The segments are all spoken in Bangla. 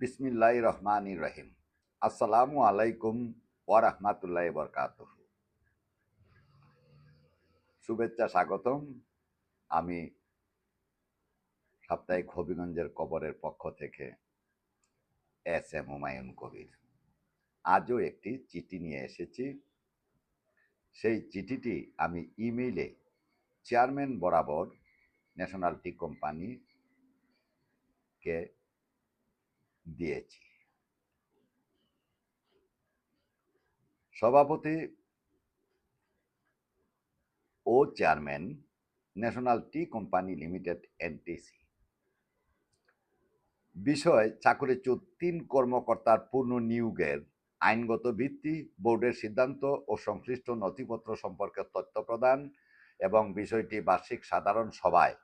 বিসমিল্লাহির রহমানির রহিম। আসসালামু আলাইকুম ওয়া রাহমাতুল্লাহি ওয়া বারাকাতুহু। শুভেচ্ছা, স্বাগতম। আমি সাপ্তাহিক হবিগঞ্জের কবরের পক্ষ থেকে এস এম হুমায়ুন কবির। আজও একটি চিঠি নিয়ে এসেছি। সেই চিঠিটি আমি ইমেইলে চেয়ারম্যান বরাবর ন্যাশনাল টি কোম্পানিকে দিয়েছি। সভাপতি ও chairman, national tea company limited NTC. বিষয়: চাকরিচ্যুত ৩ কর্মকর্তার পুনর্নিয়োগের আইনগত ভিত্তি, বোর্ডের সিদ্ধান্ত ও সংশ্লিষ্ট নথিপত্র সম্পর্কে তথ্য প্রদান এবং বিষয়টি বার্ষিক সাধারণ সভায়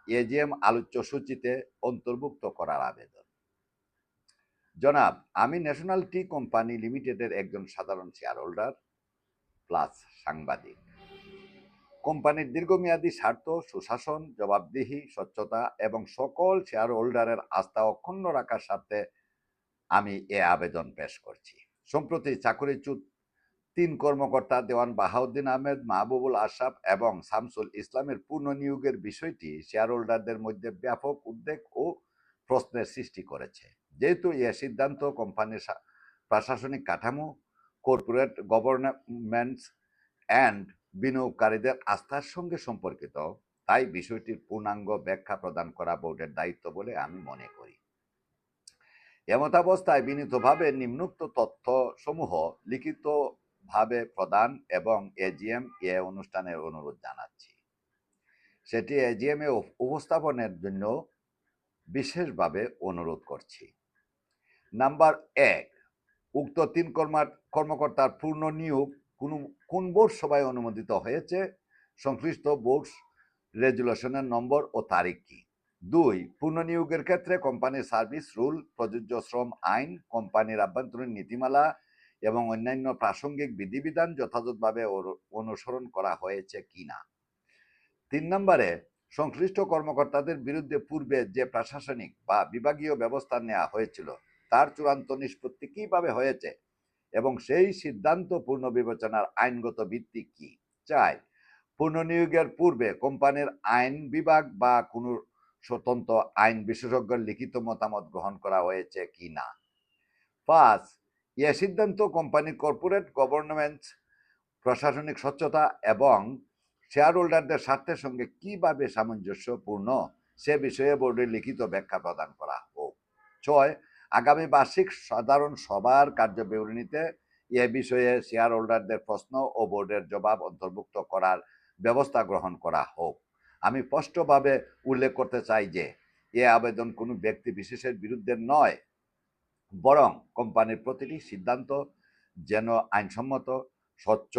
এজিএম আলোচ্য সূচিতে অন্তর্ভুক্ত করার আবেদন। জনাব, আমি ন্যাশনাল টি কোম্পানি লিমিটেডের একজন সাধারণ শেয়ার হোল্ডার প্লাস সাংবাদিক। কোম্পানির দীর্ঘমেয়াদী স্বার্থ, সুশাসন, জবাবদিহি, স্বচ্ছতা এবং সকল শেয়ার হোল্ডারের আস্থা অক্ষুণ্ণ রাখার স্বার্থে আমি এ আবেদন পেশ করছি। সম্প্রতি চাকরিচ্যুত ৩ কর্মকর্তা দেওয়ান বাহাউদ্দিন আহমেদ, মাহবুবুল আশরাফ এবং শামসুল ইসলামের পুনর্নিয়োগের বিষয়টি শেয়ার হোল্ডারদের মধ্যে ব্যাপক উদ্বেগ ও প্রশ্নের সৃষ্টি করেছে। যেহেতু এ সিদ্ধান্ত কোম্পানির প্রশাসনিক কাঠামো, কর্পোরেট গভর্নেন্স অ্যান্ড বিনিয়োগকারীদের আস্থার সঙ্গে সম্পর্কিত, তাই বিষয়টির পূর্ণাঙ্গ ব্যাখ্যা প্রদান করা বোর্ডের দায়িত্ব বলে আমি মনে করি। এমতাবস্থায় বিনীতভাবে নিম্নোক্ত তথ্যসমূহ লিখিতভাবে প্রদান এবং এজিএম এ অনুষ্ঠানের অনুরোধ জানাচ্ছি। সেটি এজিএম এ উপস্থাপনের জন্য বিশেষভাবে অনুরোধ করছি। নাম্বার ১, উক্ত ৩ কর্মকর্তার পুনর্নিয়োগ কোন বোর্ড সভায় অনুমোদিত হয়েছে? সংশ্লিষ্ট বোর্ড রেজুলেশনের নম্বর ও তারিখ কি? ২, পুনর্নিয়োগের ক্ষেত্রে কোম্পানির সার্ভিস রুল, প্রযোজ্য শ্রম আইন, কোম্পানির আভ্যন্তরীণ নীতিমালা এবং অন্যান্য প্রাসঙ্গিক বিধিবিধান যথাযথভাবে অনুসরণ করা হয়েছে কিনা। ৩ নম্বরে, সংশ্লিষ্ট কর্মকর্তাদের বিরুদ্ধে পূর্বে যে প্রশাসনিক বা বিভাগীয় ব্যবস্থা নেওয়া হয়েছিল তার চূড়ান্ত নিষ্পত্তি কিভাবে হয়েছে এবং সেই সিদ্ধান্ত পুনর্বিবেচনার আইনগত ভিত্তি কি। ৪, পুনর্নিয়োগের পূর্বে কোম্পানির আইন বিভাগ বা কোনো স্বতন্ত্র আইন বিশেষজ্ঞের লিখিত মতামত গ্রহণ করা হয়েছে কি না। ৫, এ সিদ্ধান্ত কোম্পানির কর্পোরেট গভর্নেন্স, প্রশাসনিক স্বচ্ছতা এবং শেয়ার হোল্ডারদের স্বার্থের সঙ্গে কিভাবে সামঞ্জস্যপূর্ণ সে বিষয়ে বোর্ডের লিখিত ব্যাখ্যা প্রদান করা হোক। ৬, আগামী বার্ষিক সাধারণ সভার কার্যবিবরণীতে এ বিষয়ে শেয়ার হোল্ডারদের প্রশ্ন ও বোর্ডের জবাব অন্তর্ভুক্ত করার ব্যবস্থা গ্রহণ করা হোক। আমি স্পষ্টভাবে উল্লেখ করতে চাই যে এ আবেদন কোনো ব্যক্তি বিশেষের বিরুদ্ধে নয়, বরং কোম্পানির প্রতিটি সিদ্ধান্ত যেন আইনসম্মত, স্বচ্ছ,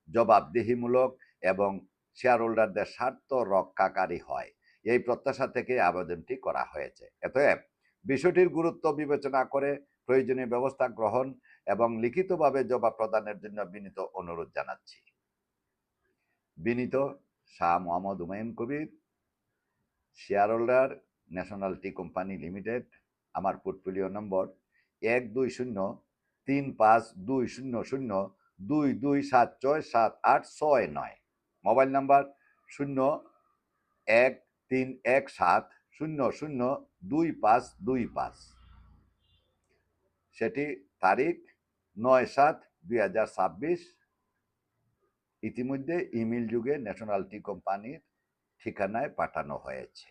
জবাবদিহিমূলক এবং শেয়ার হোল্ডারদের স্বার্থ রক্ষাকারী হয়, এই প্রত্যাশা থেকে আবেদনটি করা হয়েছে। অতএব বিষয়টির গুরুত্ব বিবেচনা করে প্রয়োজনীয় ব্যবস্থা গ্রহণ এবং লিখিতভাবে জবাব প্রদানের জন্য বিনীত অনুরোধ জানাচ্ছি। বিনীত, Shah Mohammad Humayun Kabir, share holder, national tea company limited. আমার পোর্টফোলিও নম্বর 120320022767869। Mobile number 013170002525। সেটি তারিখ 9/7/2026। ইতিমধ্যে ইমেইল যুগে ন্যাশনাল টি কোম্পানির ঠিকানায় পাঠানো হয়েছে।